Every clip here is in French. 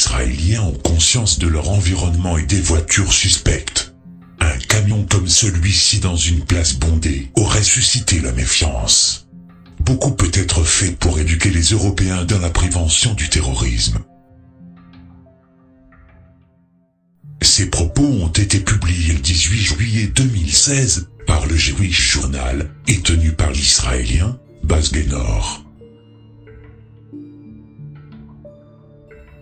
Israéliens ont conscience de leur environnement et des voitures suspectes. Un camion comme celui-ci dans une place bondée aurait suscité la méfiance. Beaucoup peut être fait pour éduquer les Européens dans la prévention du terrorisme. Ces propos ont été publiés le 18 juillet 2016 par le Jewish Journal et tenus par l'Israélien Baz Gaynor.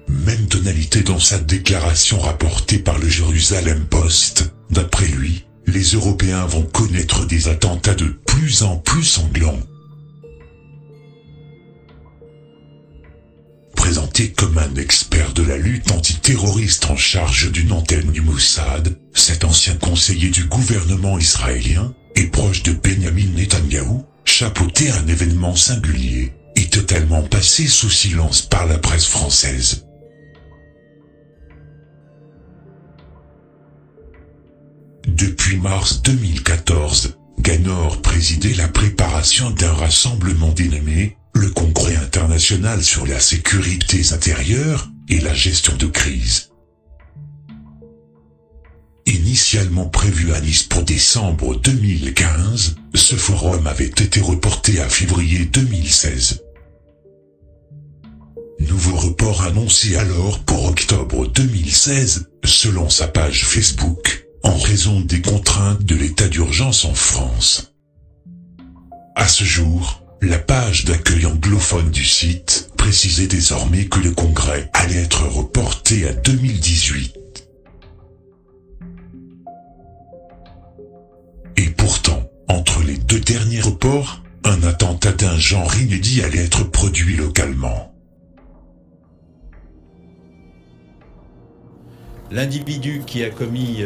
Même tonalité dans sa déclaration rapportée par le Jérusalem Post. D'après lui, les Européens vont connaître des attentats de plus en plus sanglants. Présenté comme un expert de la lutte antiterroriste en charge d'une antenne du Mossad, cet ancien conseiller du gouvernement israélien et proche de Benjamin Netanyahou, chapeautait un événement singulier et totalement passé sous silence par la presse française. Depuis mars 2014, Gaynor présidait la préparation d'un rassemblement dénommé le Congrès international sur la sécurité intérieure et la gestion de crise. Initialement prévu à Nice pour décembre 2015, ce forum avait été reporté à février 2016. Nouveau report annoncé alors pour octobre 2016, selon sa page Facebook, en raison des contraintes de l'état d'urgence en France. À ce jour, la page d'accueil anglophone du site précisait désormais que le congrès allait être reporté à 2018. Et pourtant, entre les deux derniers reports, un attentat d'un genre inédit allait être produit localement. L'individu qui a commis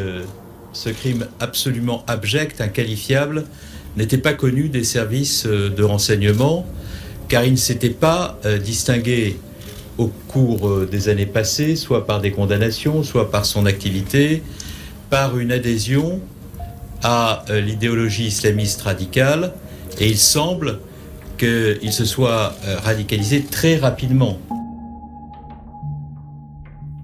ce crime absolument abject, inqualifiable, n'était pas connu des services de renseignement, car il ne s'était pas distingué au cours des années passées, soit par des condamnations, soit par son activité, par une adhésion à l'idéologie islamiste radicale, et il semble qu'il se soit radicalisé très rapidement.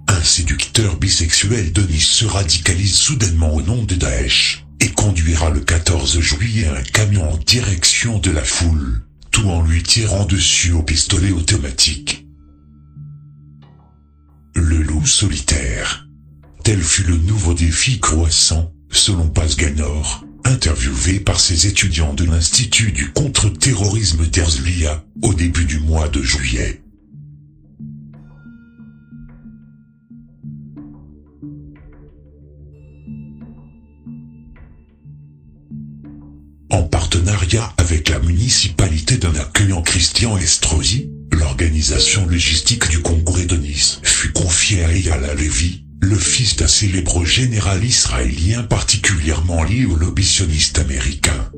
Un séducteur bisexuel de Nice se radicalise soudainement au nom de Daesh et conduira le 14 juillet un camion en direction de la foule, tout en lui tirant dessus au pistolet automatique. Le loup solitaire. Tel fut le nouveau défi croissant, selon Baz Gaynor, interviewé par ses étudiants de l'Institut du contre-terrorisme d'Herzliya au début du mois de juillet. En partenariat avec la municipalité d'un accueillant Christian Estrosi, l'organisation logistique du Congrès de Nice fut confiée à Eyal Halevi, le fils d'un célèbre général israélien particulièrement lié au lobby sioniste américain.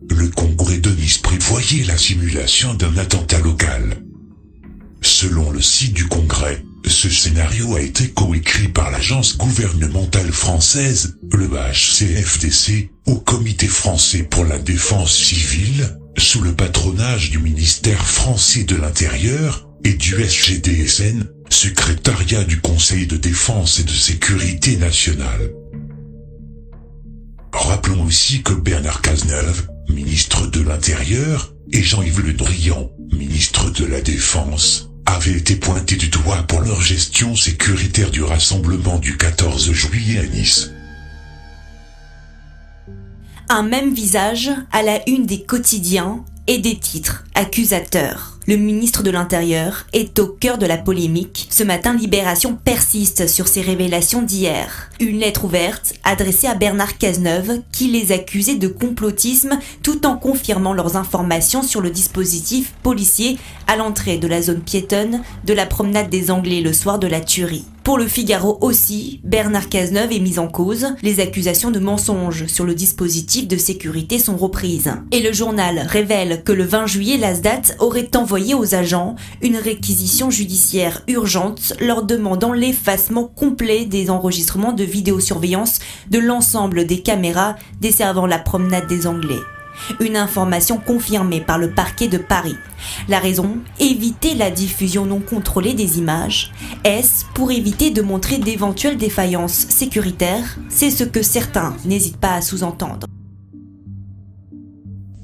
Le Congrès de Nice prévoyait la simulation d'un attentat local. Selon le site du Congrès, ce scénario a été coécrit par l'agence gouvernementale française, le HCFDC, au Comité français pour la défense civile, sous le patronage du ministère français de l'Intérieur, et du SGDSN, secrétariat du Conseil de défense et de sécurité nationale. Rappelons aussi que Bernard Cazeneuve, ministre de l'Intérieur, et Jean-Yves Le Drian, ministre de la Défense, avaient été pointés du doigt pour leur gestion sécuritaire du rassemblement du 14 juillet à Nice. Un même visage à la une des quotidiens et des titres accusateurs. Le ministre de l'Intérieur est au cœur de la polémique. Ce matin, Libération persiste sur ses révélations d'hier. Une lettre ouverte adressée à Bernard Cazeneuve qui les accusait de complotisme tout en confirmant leurs informations sur le dispositif policier à l'entrée de la zone piétonne de la promenade des Anglais le soir de la tuerie. Pour le Figaro aussi, Bernard Cazeneuve est mis en cause. Les accusations de mensonges sur le dispositif de sécurité sont reprises. Et le journal révèle que le 20 juillet, l'ASDAT aurait envoyé aux agents une réquisition judiciaire urgente leur demandant l'effacement complet des enregistrements de vidéosurveillance de l'ensemble des caméras desservant la promenade des Anglais. Une information confirmée par le parquet de Paris. La raison, éviter la diffusion non contrôlée des images. Est-ce pour éviter de montrer d'éventuelles défaillances sécuritaires? C'est ce que certains n'hésitent pas à sous-entendre.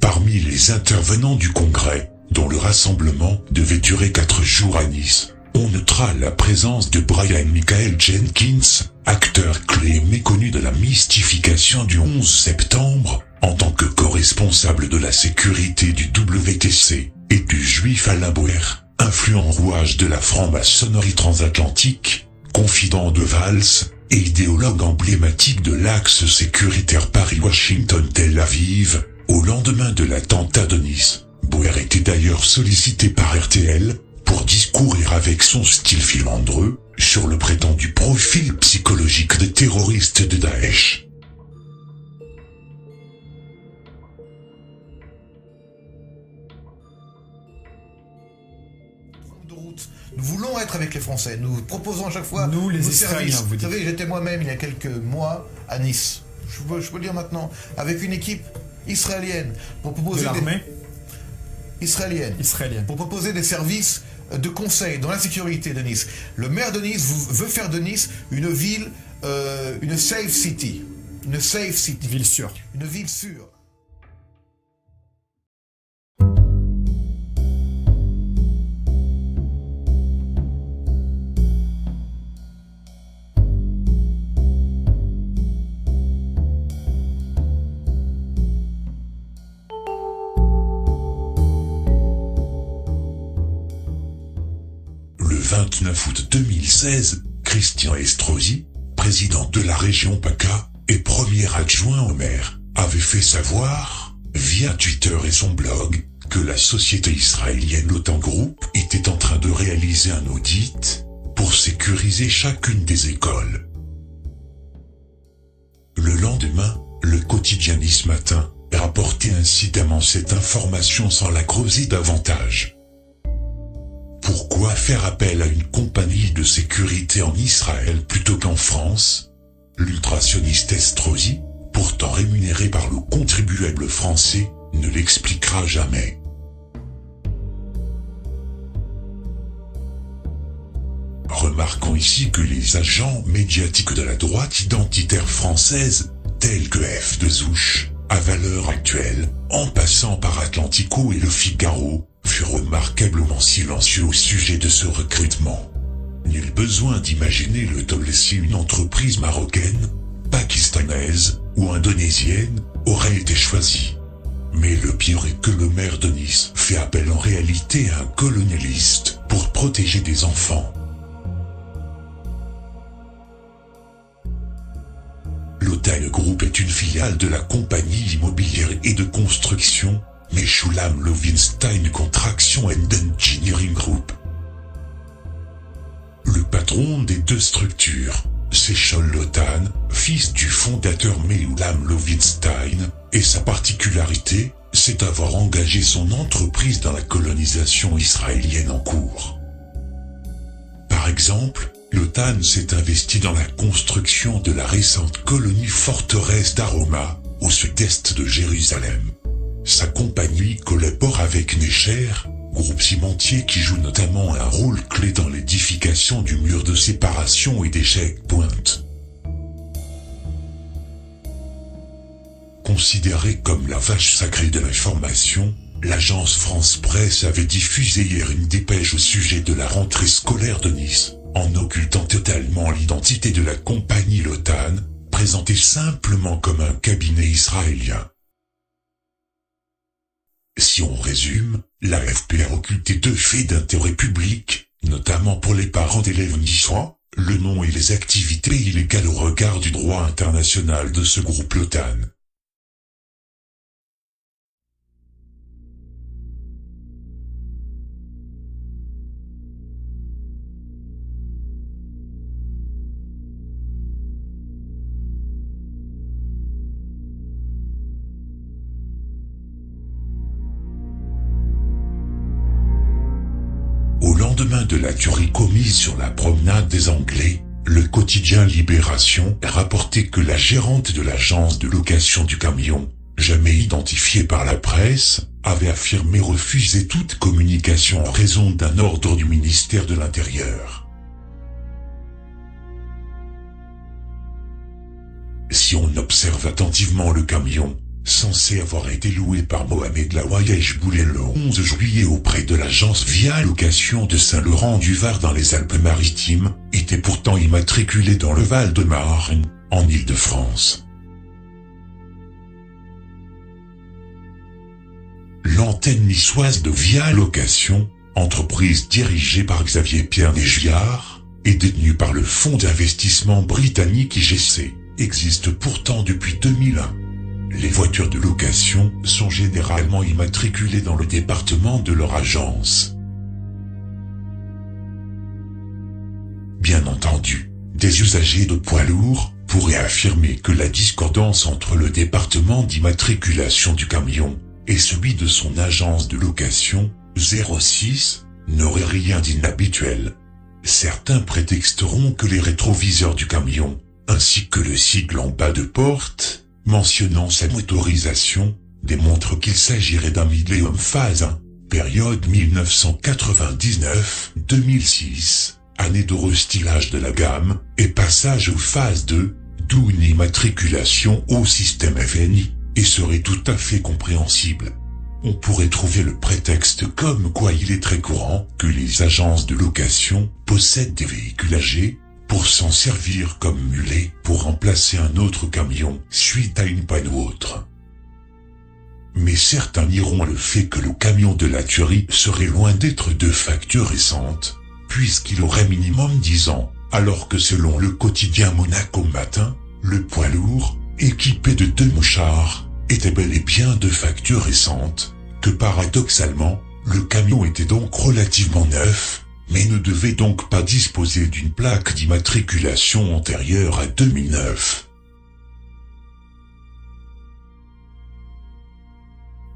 Parmi les intervenants du Congrès, dont le rassemblement devait durer 4 jours à Nice, on notera la présence de Brian Michael Jenkins, acteur clé et méconnu de la mystification du 11 septembre, en tant que co-responsable de la sécurité du WTC, et du juif Alain Bauer, influent rouage de la franc-maçonnerie transatlantique, confident de Valls, et idéologue emblématique de l'axe sécuritaire Paris-Washington-Tel Aviv, au lendemain de l'attentat de Nice. Bauer était d'ailleurs sollicité par RTL, pour discourir avec son style filandreux, sur le prétendu profil psychologique des terroristes de Daesh. Nous voulons être avec les Français. Nous proposons à chaque fois nous, les nos Israéliens, services. vous dites. Vous savez, j'étais moi-même il y a quelques mois à Nice. Je peux le dire maintenant, avec une équipe israélienne pour proposer de l'armée israélienne pour proposer des services de conseil dans la sécurité de Nice. Le maire de Nice veut faire de Nice une ville, une safe city, ville sûre. Une ville sûre. Le 29 août 2016, Christian Estrosi, président de la région PACA et premier adjoint au maire, avait fait savoir, via Twitter et son blog, que la société israélienne Lotan Group était en train de réaliser un audit pour sécuriser chacune des écoles. Le lendemain, le quotidien Nice Matin rapportait incidemment cette information sans la creuser davantage. Pourquoi faire appel à une compagnie de sécurité en Israël plutôt qu'en France? L'ultrationniste Estrosi, pourtant rémunéré par le contribuable français, ne l'expliquera jamais. Remarquons ici que les agents médiatiques de la droite identitaire française, tels que F2Ouch, à valeur actuelle, en passant par Atlantico et Le Figaro, furent remarquablement silencieux au sujet de ce recrutement. Nul besoin d'imaginer le toll si une entreprise marocaine, pakistanaise ou indonésienne aurait été choisie. Mais le pire est que le maire de Nice fait appel en réalité à un colonialiste pour protéger des enfants. Lotan Group est une filiale de la compagnie immobilière et de construction Meshulam Lowenstein Contraction and Engineering Group. Le patron des deux structures, c'est Shaul Lotan, fils du fondateur Meshulam Lowenstein, et sa particularité, c'est d'avoir engagé son entreprise dans la colonisation israélienne en cours. Par exemple, Lotan s'est investi dans la construction de la récente colonie forteresse d'Aroma, au sud-est de Jérusalem. Sa compagnie collabore avec Necher, groupe cimentier qui joue notamment un rôle clé dans l'édification du mur de séparation et des checkpoints. Considérée comme la vache sacrée de l'information, l'agence France Presse avait diffusé hier une dépêche au sujet de la rentrée scolaire de Nice, en occultant totalement l'identité de la compagnie Lotan, présentée simplement comme un cabinet israélien. Si on résume, l'AFP a occulté deux faits d'intérêt public, notamment pour les parents d'élèves niçois, le nom et les activités illégales au regard du droit international de ce groupe Lotan. lendemain de la tuerie commise sur la promenade des Anglais, le quotidien Libération rapportait que la gérante de l'agence de location du camion, jamais identifiée par la presse, avait affirmé refuser toute communication en raison d'un ordre du ministère de l'Intérieur. Si on observe attentivement le camion, censé avoir été loué par Mohamed Laouayesh Boulay le 11 juillet auprès de l'agence Via Location de Saint-Laurent-du-Var dans les Alpes-Maritimes, était pourtant immatriculé dans le Val-de-Marne, en Île-de-France. L'antenne niçoise de Via Location, entreprise dirigée par Xavier Pierre Négillard, et détenue par le fonds d'investissement britannique IGC, existe pourtant depuis 2001. Les voitures de location sont généralement immatriculées dans le département de leur agence. Bien entendu, des usagers de poids lourds pourraient affirmer que la discordance entre le département d'immatriculation du camion et celui de son agence de location, 06, n'aurait rien d'inhabituel. Certains prétexteront que les rétroviseurs du camion, ainsi que le sigle en bas de porte, mentionnant sa motorisation, démontrent qu'il s'agirait d'un Millennium Phase 1, période 1999-2006, année de restylage de la gamme, et passage aux phases 2, d'où une immatriculation au système FNI, et serait tout à fait compréhensible. On pourrait trouver le prétexte comme quoi il est très courant que les agences de location possèdent des véhicules âgés, pour s'en servir comme mulet pour remplacer un autre camion suite à une panne ou autre. Mais certains nieront le fait que le camion de la tuerie serait loin d'être de facture récente, puisqu'il aurait minimum 10 ans, alors que selon le quotidien Monaco Matin, le poids lourd, équipé de 2 mouchards, était bel et bien de facture récente, que paradoxalement, le camion était donc relativement neuf, mais ne devait donc pas disposer d'une plaque d'immatriculation antérieure à 2009.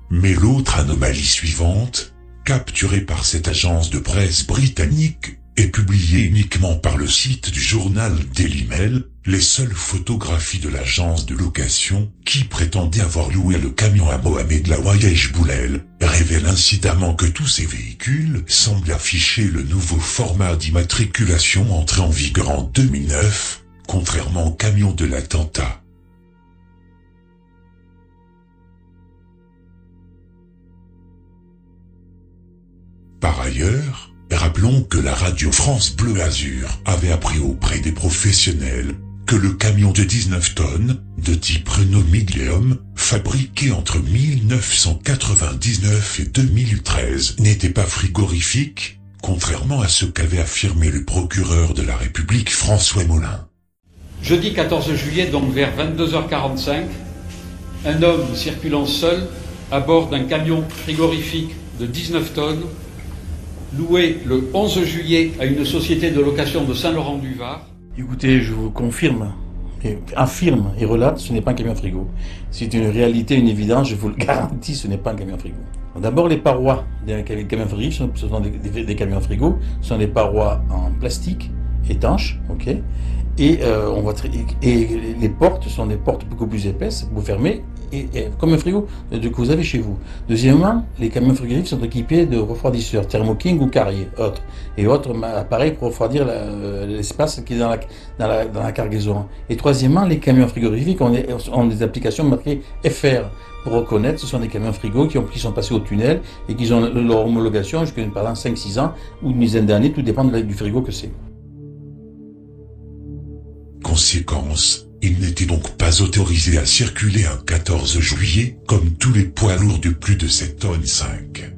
Mais l'autre anomalie suivante, capturée par cette agence de presse britannique, et publiée uniquement par le site du journal Daily Mail, les seules photographies de l'agence de location, qui prétendait avoir loué le camion à Mohamed Laouayesh Boulay, révèlent incidemment que tous ces véhicules semblent afficher le nouveau format d'immatriculation entré en vigueur en 2009, contrairement au camion de l'attentat. Par ailleurs, rappelons que la radio France Bleu Azur avait appris auprès des professionnels que le camion de 19 tonnes, de type Renault Millennium, fabriqué entre 1999 et 2013, n'était pas frigorifique, contrairement à ce qu'avait affirmé le procureur de la République François Molin. Jeudi 14 juillet, donc vers 22h45, un homme circulant seul à bord d'un camion frigorifique de 19 tonnes, loué le 11 juillet à une société de location de Saint-Laurent-du-Var. Écoutez, je vous confirme, affirme et relate, ce n'est pas un camion frigo. C'est une réalité, une évidence, je vous le garantis, ce n'est pas un camion frigo. D'abord, les parois des camions frigos, ce sont des camions frigos, ce sont des parois en plastique, étanches, ok. Et les portes sont des portes beaucoup plus épaisses, vous fermez, et comme un frigo que vous avez chez vous. Deuxièmement, les camions frigorifiques sont équipés de refroidisseurs, Thermo King ou Carrier, et autres appareils pour refroidir l'espace qui est dans la cargaison. Et troisièmement, les camions frigorifiques ont des applications marquées FR pour reconnaître, ce sont des camions frigo qui sont passés au tunnel et qui ont leur homologation jusqu'à pendant 5-6 ans ou une dizaine d'années, tout dépend du frigo que c'est. Conséquence, il n'était donc pas autorisé à circuler un 14 juillet comme tous les poids lourds de plus de 7 tonnes 5.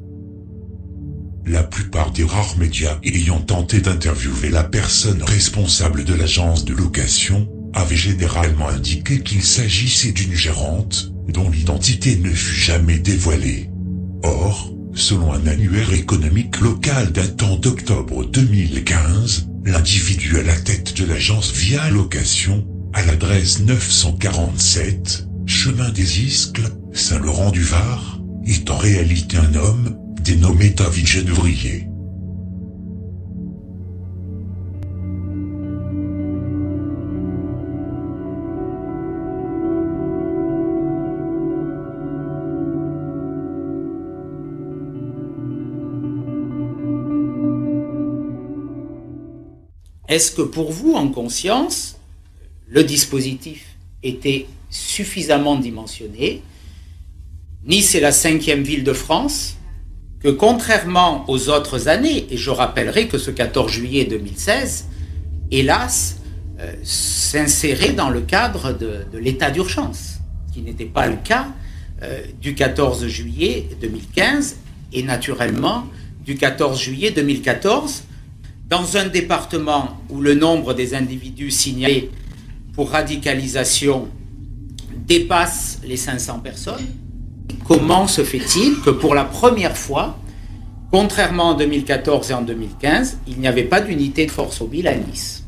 La plupart des rares médias ayant tenté d'interviewer la personne responsable de l'agence de location avaient généralement indiqué qu'il s'agissait d'une gérante dont l'identité ne fut jamais dévoilée. Or, selon un annuaire économique local datant d'octobre 2015, l'individu à la tête de l'agence Via Location, à l'adresse 947, chemin des Iscles, Saint-Laurent-du-Var, est en réalité un homme, dénommé David Genevrier. Est-ce que pour vous, en conscience, le dispositif était suffisamment dimensionné? Nice est la 5e ville de France, que contrairement aux autres années, et je rappellerai que ce 14 juillet 2016, hélas, s'insérait dans le cadre de l'état d'urgence, ce qui n'était pas le cas du 14 juillet 2015 et naturellement du 14 juillet 2014, dans un département où le nombre des individus signalés pour radicalisation dépasse les 500 personnes. Comment se fait-il que pour la première fois, contrairement en 2014 et en 2015, il n'y avait pas d'unité de force mobile à Nice?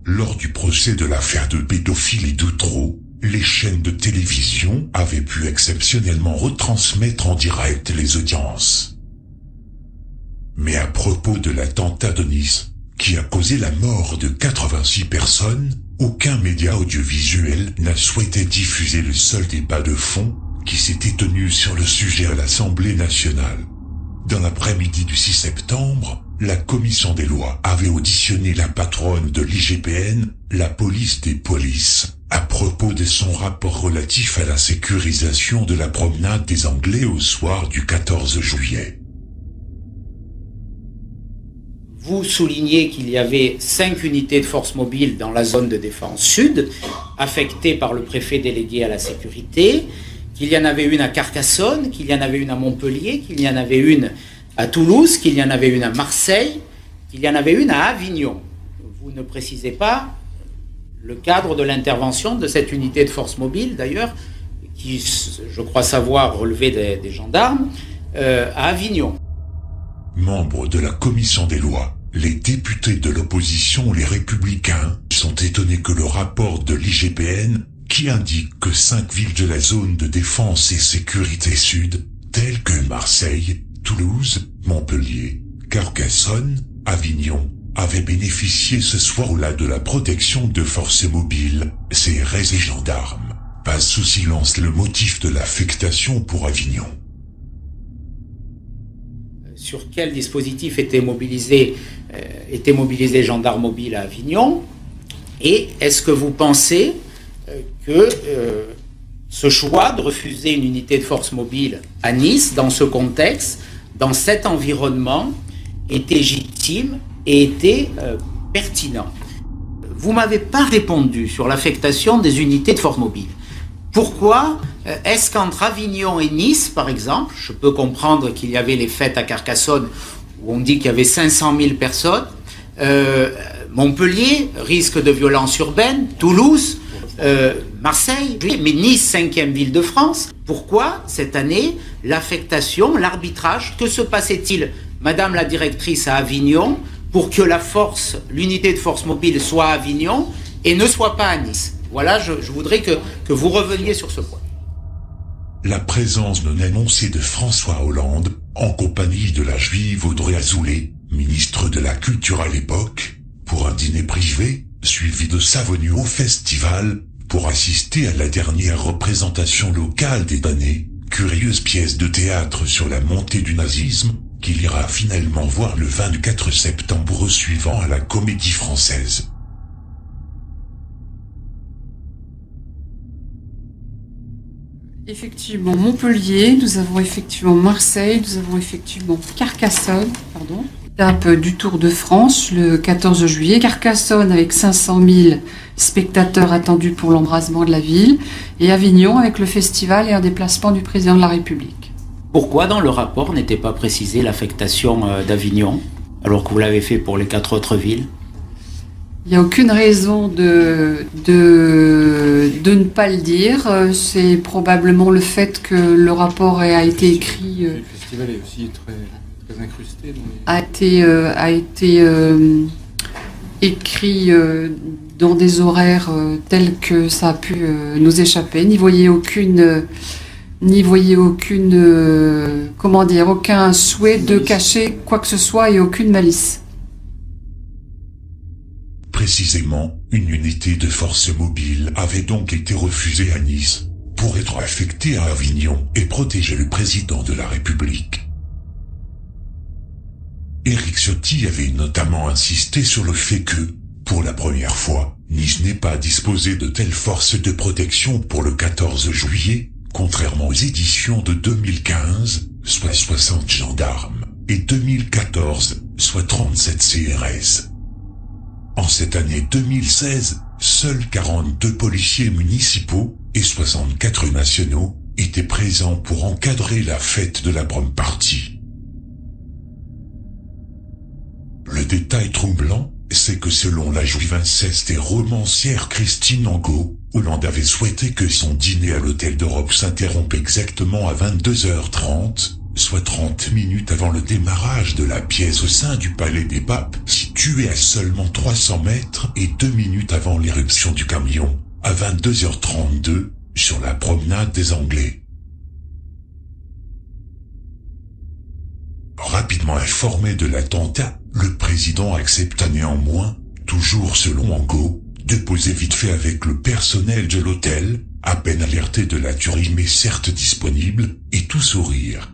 Lors du procès de l'affaire de pédophilie d'Outreau, les chaînes de télévision avaient pu exceptionnellement retransmettre en direct les audiences. Mais à propos de l'attentat de Nice, qui a causé la mort de 86 personnes, aucun média audiovisuel n'a souhaité diffuser le seul débat de fond qui s'était tenu sur le sujet à l'Assemblée nationale. Dans l'après-midi du 6 septembre, la commission des lois avait auditionné la patronne de l'IGPN, la police des polices, à propos de son rapport relatif à la sécurisation de la promenade des Anglais au soir du 14 juillet. Vous soulignez qu'il y avait 5 unités de force mobile dans la zone de défense sud, affectées par le préfet délégué à la sécurité, qu'il y en avait une à Carcassonne, qu'il y en avait une à Montpellier, qu'il y en avait une à Toulouse, qu'il y en avait une à Marseille, qu'il y en avait une à Avignon. Vous ne précisez pas le cadre de l'intervention de cette unité de force mobile, d'ailleurs, qui, je crois savoir, relevait des gendarmes, à Avignon. Membres de la commission des lois, les députés de l'opposition, les républicains, sont étonnés que le rapport de l'IGPN, qui indique que 5 villes de la zone de défense et sécurité sud, telles que Marseille, Toulouse, Montpellier, Carcassonne, Avignon, avaient bénéficié ce soir-là de la protection de forces mobiles, CRS et gendarmes, passe sous silence le motif de l'affectation pour Avignon. Sur quel dispositif était mobilisé gendarme mobile à Avignon? Et est-ce que vous pensez que ce choix de refuser une unité de force mobile à Nice, dans ce contexte, dans cet environnement, était légitime et était pertinent? Vous ne m'avez pas répondu sur l'affectation des unités de force mobile. Pourquoi est-ce qu'entre Avignon et Nice, par exemple, je peux comprendre qu'il y avait les fêtes à Carcassonne, où on dit qu'il y avait 500 000 personnes, Montpellier, risque de violence urbaine, Toulouse, Marseille, mais Nice, 5e ville de France. Pourquoi, cette année, l'affectation, l'arbitrage, que se passait-il, Madame la directrice, à Avignon, pour que l'unité de force mobile soit à Avignon et ne soit pas à Nice? Voilà, je voudrais que vous reveniez sur ce point. La présence non annoncée de François Hollande, en compagnie de la juive Audrey Azoulay, ministre de la Culture à l'époque, pour un dîner privé, suivi de sa venue au festival, pour assister à la dernière représentation locale des damnés, curieuse pièce de théâtre sur la montée du nazisme, qu'il ira finalement voir le 24 septembre suivant à la Comédie Française. Effectivement Montpellier, nous avons effectivement Marseille, nous avons effectivement Carcassonne, étape du Tour de France le 14 juillet. Carcassonne avec 500 000 spectateurs attendus pour l'embrasement de la ville, et Avignon avec le festival et un déplacement du président de la République. Pourquoi dans le rapport n'était pas précisée l'affectation d'Avignon, alors que vous l'avez fait pour les 4 autres villes? Il n'y a aucune raison de ne pas le dire. C'est probablement le fait que le rapport a été écrit... Le festival est aussi très incrusté. A été écrit dans des horaires tels que ça a pu nous échapper. N'y voyez aucun souhait de cacher quoi que ce soit et aucune malice. Précisément, une unité de force mobile avait donc été refusée à Nice, pour être affectée à Avignon et protéger le président de la République. Éric Ciotti avait notamment insisté sur le fait que, pour la première fois, Nice n'est pas disposé de telles forces de protection pour le 14 juillet, contrairement aux éditions de 2015, soit 60 gendarmes, et 2014, soit 37 CRS. En cette année 2016, seuls 42 policiers municipaux et 64 nationaux étaient présents pour encadrer la fête de la Brum Party. Le détail troublant, c'est que selon la juivinceste et romancière Christine Angot, Hollande avait souhaité que son dîner à l'Hôtel d'Europe s'interrompe exactement à 22h30, soit 30 minutes avant le démarrage de la pièce au sein du Palais des Papes, situé à seulement 300 mètres, et 2 minutes avant l'éruption du camion, à 22h32, sur la promenade des Anglais. Rapidement informé de l'attentat, le président accepta néanmoins, toujours selon Angot, de poser vite fait avec le personnel de l'hôtel, à peine alerté de la tuerie mais certes disponible, et tout sourire.